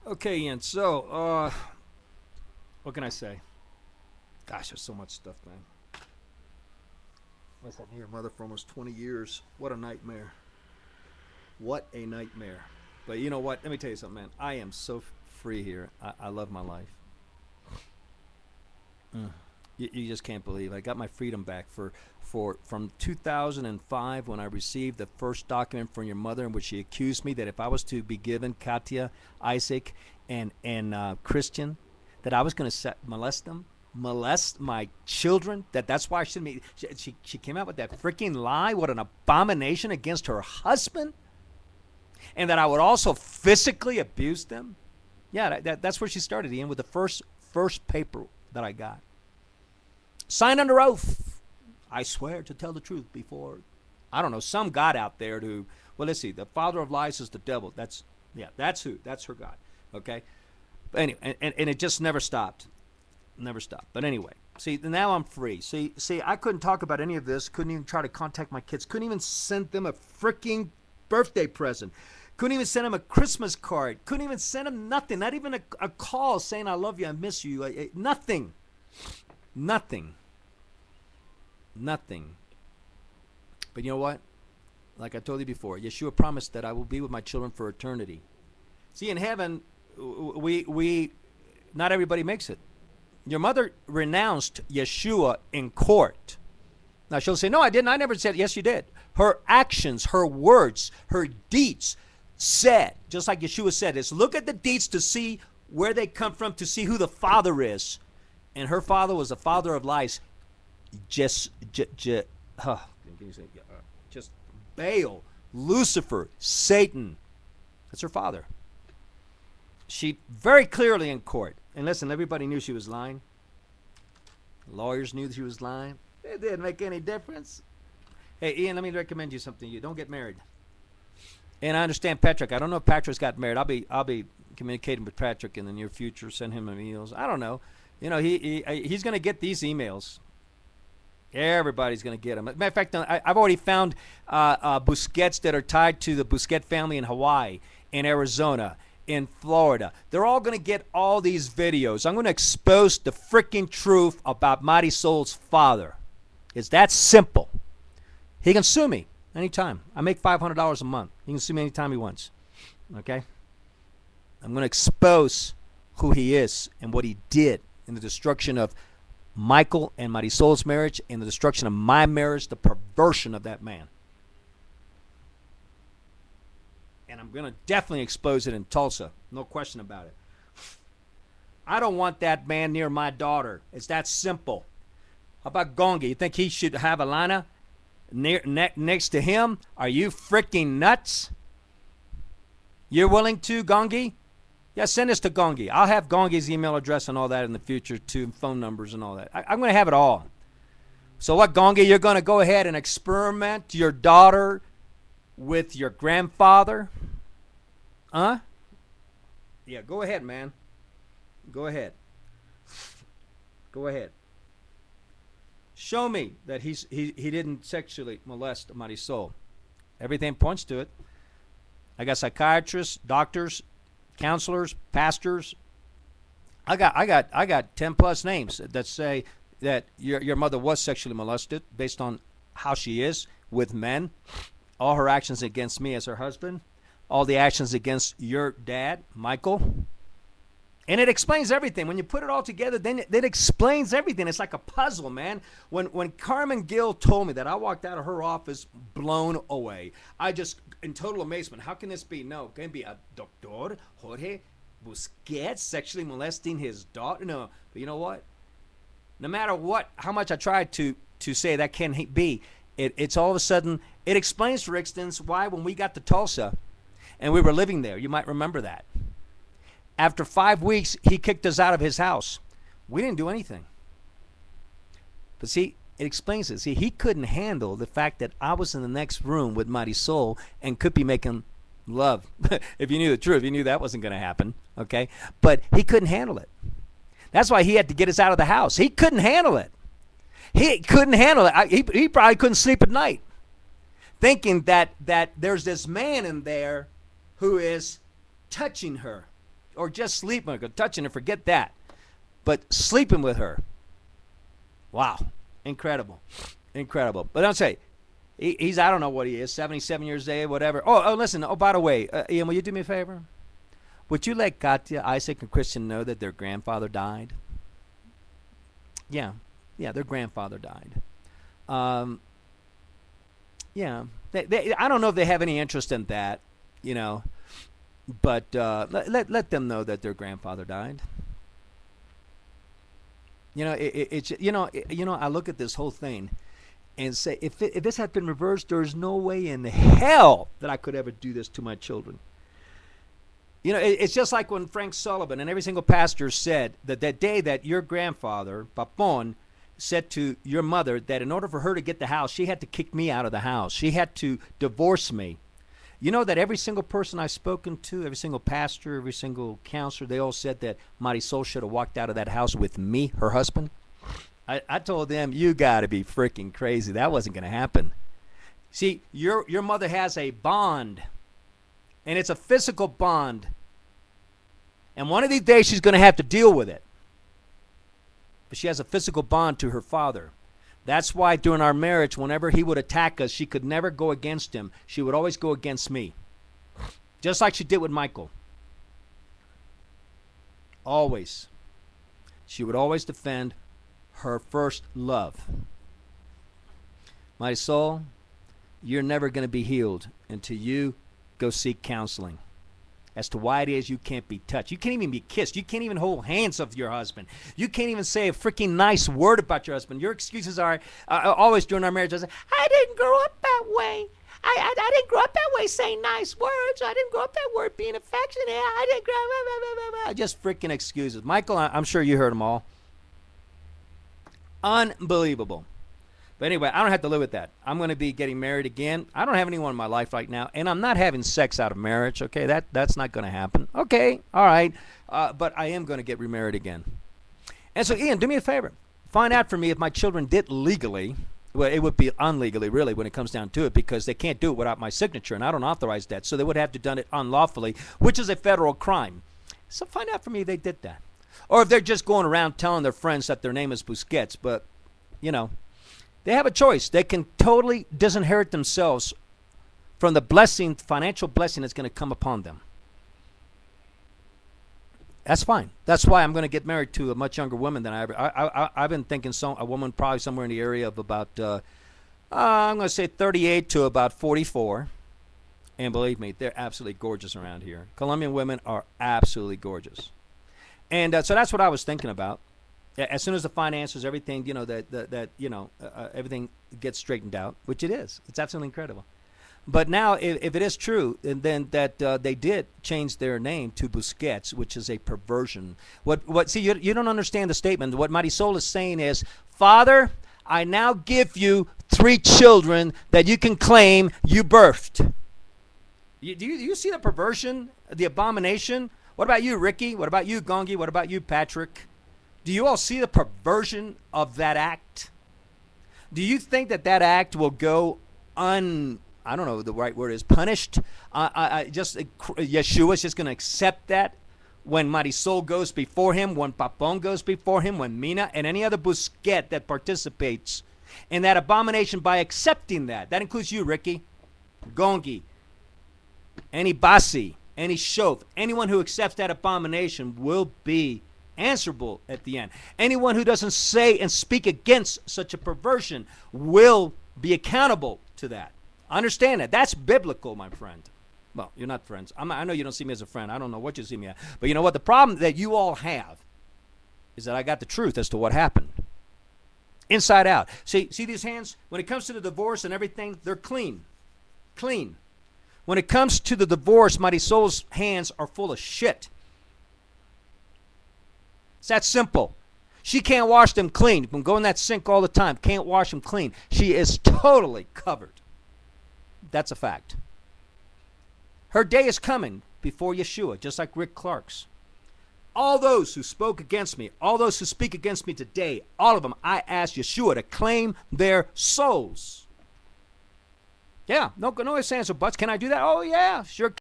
Okay, Ian. So, what can I say? Gosh, there's so much stuff, man. I was having your mother for almost 20 years. What a nightmare. What a nightmare. But you know what? Let me tell you something, man. I am so free here. I love my life. Mm. You just can't believe. I got my freedom back for from 2005 when I received the first document from your mother in which she accused me that if I was to be given Katya, Isaac, and Christian, that I was going to molest them, molest my children. That's why I shouldn't be. She came out with that freaking lie. What an abomination against her husband, and that I would also physically abuse them. Yeah, that's where she started, Ian, with the first paper that I got. Signed under oath. I swear to tell the truth before, I don't know, some God out there who, well, let's see, the father of lies is the devil. That's who. That's her God. Okay? But anyway, and it just never stopped. Never stopped. But anyway, see, now I'm free. See, I couldn't talk about any of this. Couldn't even try to contact my kids. Couldn't even send them a freaking birthday present. Couldn't even send them a Christmas card. Couldn't even send them nothing. Not even a call saying I love you, I miss you. Nothing. Nothing. Nothing. But you know what? Like I told you before, Yeshua promised that I will be with my children for eternity. See, in heaven, we not everybody makes it. Your mother renounced Yeshua in court. Now she'll say, "No, I didn't. I never said." Yes, you did. Her actions, her words, her deeds said, just like Yeshua said, is look at the deeds to see where they come from, to see who the Father is. And her father was a father of lies. Just, uh, just Baal, Lucifer, Satan. That's her father. She very clearly in court. And listen, everybody knew she was lying. Lawyers knew she was lying. It didn't make any difference. Hey, Ian, let me recommend you something. You don't get married. And I understand Patrick. I don't know if Patrick's got married. I'll be communicating with Patrick in the near future. Send him emails. I don't know. You know, he's going to get these emails. Everybody's going to get them. Matter of fact, I've already found Busquets that are tied to the Busquets family in Hawaii, in Arizona, in Florida. They're all going to get all these videos. I'm going to expose the freaking truth about Marisol's father. It's that simple. He can sue me anytime. I make $500 a month. He can sue me anytime he wants. Okay? I'm going to expose who he is and what he did in the destruction of Michael and Marisol's marriage, and the destruction of my marriage, the perversion of that man. And I'm going to definitely expose it in Tulsa. No question about it. I don't want that man near my daughter. It's that simple. How about Gongi? You think he should have Alana next to him? Are you freaking nuts? You're willing to, Gongi? Yeah, send this to Gongi. I'll have Gongi's email address and all that in the future, too, phone numbers and all that. I'm going to have it all. So what, Gongi, you're going to go ahead and experiment your daughter with your grandfather? Huh? Yeah, go ahead, man. Go ahead. Go ahead. Show me that he didn't sexually molest Marisol. Everything points to it. I got psychiatrists, doctors, counselors, pastors. I got 10 plus names that say that your mother was sexually molested based on how she is with men, all her actions against me as her husband, all the actions against your dad, Michael. And it explains everything. When you put it all together, then it explains everything. It's like a puzzle, man. When Carmen Gill told me that, I walked out of her office blown away. I just, in total amazement. How can this be? No, can it be a doctor, Jorge Busquets, sexually molesting his daughter? No, but you know what? No matter what, how much I tried to say that can be, it's all of a sudden, it explains, for instance, why when we got to Tulsa and we were living there, you might remember that. After 5 weeks, he kicked us out of his house. We didn't do anything. But see, it explains it. See, he couldn't handle the fact that I was in the next room with Marisol and could be making love. If you knew the truth, you knew that wasn't going to happen. Okay? But he couldn't handle it. That's why he had to get us out of the house. He couldn't handle it. He couldn't handle it. He probably couldn't sleep at night, thinking that there's this man in there who is touching her. or just sleeping with her, touching her, forget that. But sleeping with her, wow, incredible, incredible. But don't say, he's, I don't know what he is, 77 years old, whatever. Oh, listen, oh, by the way, Ian, will you do me a favor? Would you let Katya, Isaac, and Christian know that their grandfather died? Yeah, their grandfather died. Yeah, I don't know if they have any interest in that, but let them know that their grandfather died. I look at this whole thing and say, if this had been reversed, there's no way in hell that I could ever do this to my children. It's just like when Frank Sullivan and every single pastor said that day that your grandfather, Papon, said to your mother that in order for her to get the house, she had to kick me out of the house. She had to divorce me. You know that every single person I've spoken to, every single pastor, every single counselor, they all said that Marisol should have walked out of that house with me, her husband. I told them, you got to be freaking crazy. That wasn't going to happen. See, your mother has a bond, and it's a physical bond. And one of these days she's going to have to deal with it. But she has a physical bond to her father. That's why during our marriage, whenever he would attack us, she could never go against him. She would always go against me. Just like she did with Michael. Always. She would always defend her first love. My soul, you're never going to be healed until you go seek counseling as to why it is you can't be touched. You can't even be kissed. You can't even hold hands with your husband. You can't even say a freaking nice word about your husband. Your excuses are always during our marriage. I say, I didn't grow up that way. I didn't grow up that way saying nice words. I didn't grow up that word being affectionate. I didn't grow up. Just freaking excuses. Michael, I'm sure you heard them all. Unbelievable. But anyway, I don't have to live with that. I'm going to be getting married again. I don't have anyone in my life right now, and I'm not having sex out of marriage. Okay, that's not going to happen. Okay, all right, but I am going to get remarried again. And so, Ian, do me a favor. Find out for me if my children did legally. Well, it would be unlegally, really, when it comes down to it, because they can't do it without my signature, and I don't authorize that. So they would have to have done it unlawfully, which is a federal crime. So find out for me if they did that. Or if they're just going around telling their friends that their name is Busquets, but, they have a choice. They can totally disinherit themselves from the blessing, financial blessing that's going to come upon them. That's fine. That's why I'm going to get married to a much younger woman than I ever. I've been thinking a woman probably somewhere in the area of about, I'm going to say 38 to about 44. And believe me, they're absolutely gorgeous around here. Colombian women are absolutely gorgeous. And so that's what I was thinking about. As soon as the finances, everything, everything gets straightened out, which it is. It's absolutely incredible. But now, if it is true, and then that they did change their name to Busquets, which is a perversion. See, you don't understand the statement. What Marisol is saying is, Father, I now give you 3 children that you can claim you birthed. Do you see the perversion, the abomination? What about you, Ricky? What about you, Gongi? What about you, Patrick? Do you all see the perversion of that act? Do you think that act will go I don't know what the right word is, punished? Yeshua's just going to accept that when Marisol goes before him, when Papon goes before him, when Mina and any other Busquet that participates in that abomination by accepting that. That includes you, Ricky, Gongi, any Basi, any Shof, anyone who accepts that abomination will be answerable at the end. Anyone who doesn't say and speak against such a perversion will be accountable to that. Understand that. That's biblical, my friend. Well, you're not friends. I know you don't see me as a friend. I don't know what you see me as. But you know what? The problem that you all have is that I got the truth as to what happened. Inside out. See these hands? When it comes to the divorce and everything, they're clean. Clean. When it comes to the divorce, Marisol's hands are full of shit. It's that simple. She can't wash them clean. You can go in that sink all the time. Can't wash them clean. She is totally covered. That's a fact. Her day is coming before Yeshua, just like Rick Clark's. All those who spoke against me, all those who speak against me today, all of them, I ask Yeshua to claim their souls. Yeah, no ifs, ands, or buts. Can I do that? Oh, yeah, sure.